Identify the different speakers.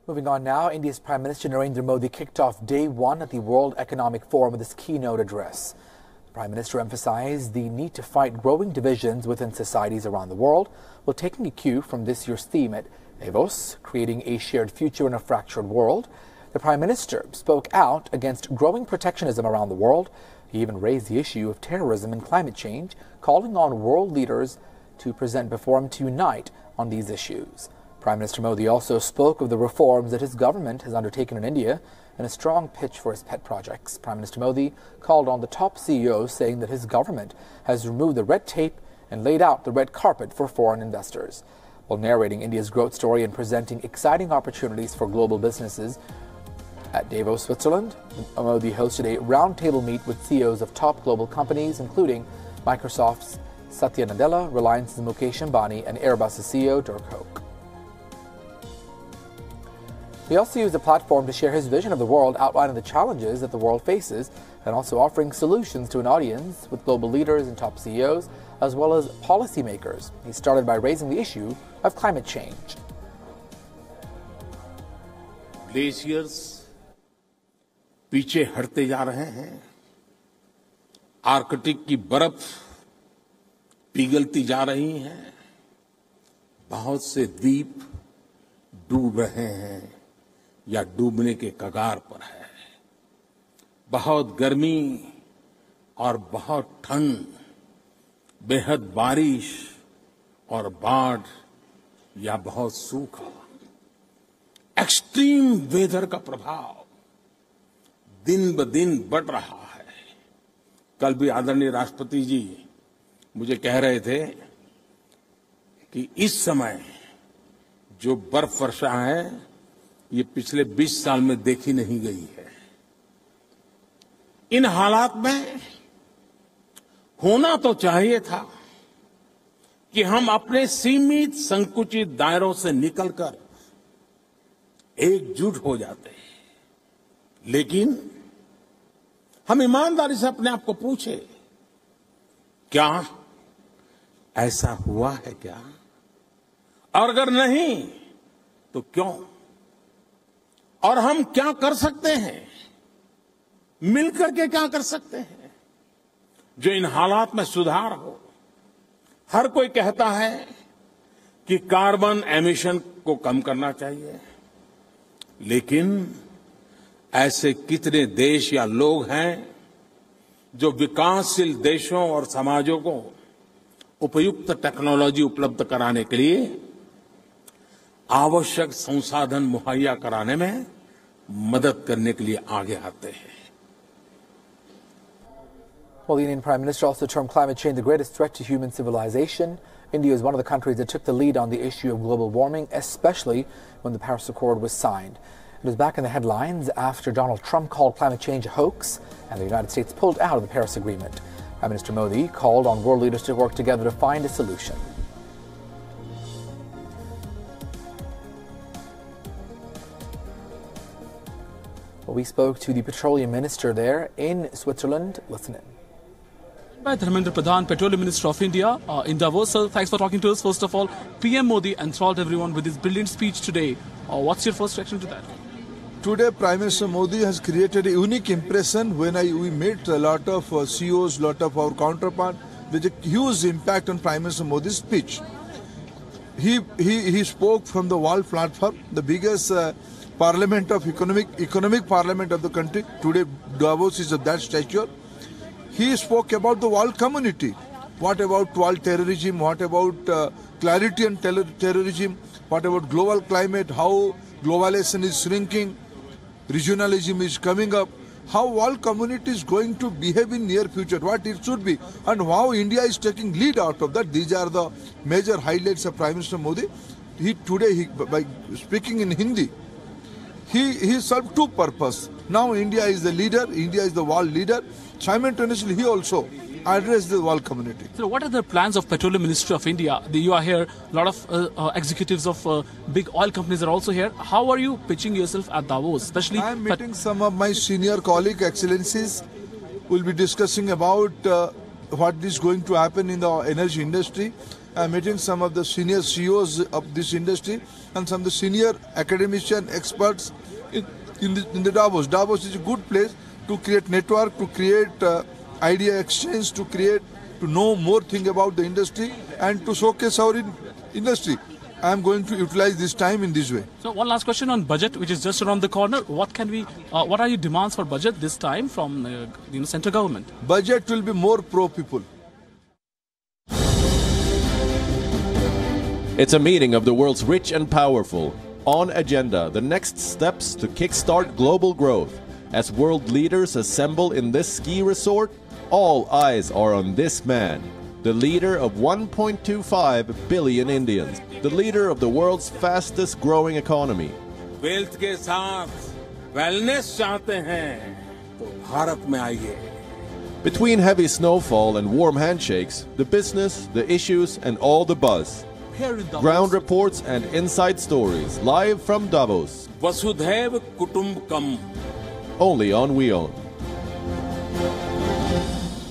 Speaker 1: Moving on now, India's Prime Minister Narendra Modi kicked off day one at the World Economic Forum with his keynote address. The Prime Minister emphasized the need to fight growing divisions within societies around the world, while taking a cue from this year's theme at Davos, creating a shared future in a fractured world. The Prime Minister spoke out against growing protectionism around the world. He even raised the issue of terrorism and climate change, calling on world leaders to present before him to unite on these issues. Prime Minister Modi also spoke of the reforms that his government has undertaken in India and a strong pitch for his pet projects. Prime Minister Modi called on the top CEOs, saying that his government has removed the red tape and laid out the red carpet for foreign investors. While narrating India's growth story and presenting exciting opportunities for global businesses at Davos, Switzerland, Modi hosted a roundtable meet with CEOs of top global companies, including Microsoft's Satya Nadella, Reliance's Mukesh Ambani, and Airbus's CEO Dirk Hoek. He also used the platform to share his vision of the world, outlining the challenges that the world faces, and also offering solutions to an audience with global leaders and top CEOs, as well as policymakers. He started by raising the issue of climate change.
Speaker 2: Glaciers पीछे हटते जा रहे हैं, Arctic की बर्फ पिघलती जा रही है, बहुत से द्वीप डूब रहे हैं या डूबने के कगार पर है। बहुत गर्मी और बहुत ठंड, बेहद बारिश और बाढ़ या बहुत सूखा, एक्सट्रीम वेदर का प्रभाव दिन ब दिन बढ़ रहा है। कल भी आदरणीय राष्ट्रपति जी मुझे कह रहे थे कि इस समय जो बर्फ वर्षा है ये पिछले 20 साल में देखी नहीं गई है। इन हालात में होना तो चाहिए था कि हम अपने सीमित संकुचित दायरों से निकलकर एकजुट हो जाते हैं, लेकिन हम ईमानदारी से अपने आप को पूछे, क्या ऐसा हुआ है क्या? और अगर नहीं तो क्यों? और हम क्या कर सकते हैं, मिलकर के क्या कर सकते हैं जो इन हालात में सुधार हो? हर कोई कहता है कि कार्बन एमिशन को कम करना चाहिए, लेकिन ऐसे कितने देश या लोग हैं जो विकासशील देशों और समाजों को उपयुक्त टेक्नोलॉजी उपलब्ध कराने के लिए आवश्यक संसाधन मुहैया कराने में मदद करने के लिए आगे आते हैं।
Speaker 1: Well, the Indian Prime Minister also termed climate change the greatest threat to human civilization. India is one of the countries that took the lead on the issue of global warming, especially when the Paris Accord was signed. It was back in the headlines after Donald Trump called climate change a hoax and the United States pulled out of the Paris Agreement. Prime Minister Modi called on world leaders to work together to find a solution. Well, we spoke to the Petroleum Minister there in Switzerland. Listen in.
Speaker 3: By Dharmendra Pradhan, Petroleum Minister of India, in Davos. Sir, thanks for talking to us. First of all, PM Modi enthralled everyone with his brilliant speech today. What's your first reaction to that?
Speaker 4: Today, Prime Minister Modi has created a unique impression. When we met a lot of CEOs, lot of our counterparts, with a huge impact on Prime Minister Modi's speech. He spoke from the world platform, the biggest parliament of economic parliament of the country. Today, Davos is of that stature. He spoke about the world community. What about world terrorism? What about clarity on terrorism? What about global climate? How globalization is shrinking? Regionalism is coming up. How world community is going to behave in near future? What it should be? And how India is taking lead out of that. These are the major highlights of Prime Minister Modi. Today, by speaking in Hindi, he served two purposes. Now India is the leader, India is the world leader. Simultaneously, he also addressed the world community.
Speaker 3: So what are the plans of Petroleum Ministry of India? You are here, a lot of executives of big oil companies are also here. How are you pitching yourself at Davos? Especially,
Speaker 4: I am meeting some of my senior colleague excellencies. We'll be discussing about what is going to happen in the energy industry. I'm meeting some of the senior CEOs of this industry and some of the senior academician experts in the Davos. Davos is a good place to create network, to create idea exchange, to know more thing about the industry and to showcase our industry. I'm going to utilize this time in this way.
Speaker 3: So one last question on budget, which is just around the corner. What are your demands for budget this time from central government?
Speaker 4: Budget will be more pro-people.
Speaker 5: It's a meeting of the world's rich and powerful. On agenda, the next steps to kickstart global growth. As world leaders assemble in this ski resort, all eyes are on this man, the leader of 1.25 billion Indians, the leader of the world's fastest growing economy.
Speaker 2: Wealth के साथ wellness चाहते हैं तो भारत में आइए.
Speaker 5: Between heavy snowfall and warm handshakes, the business, the issues, and all the buzz. Ground reports and inside stories live from Davos.
Speaker 2: वसुधैव कुटुंबकम.
Speaker 5: Only on WION.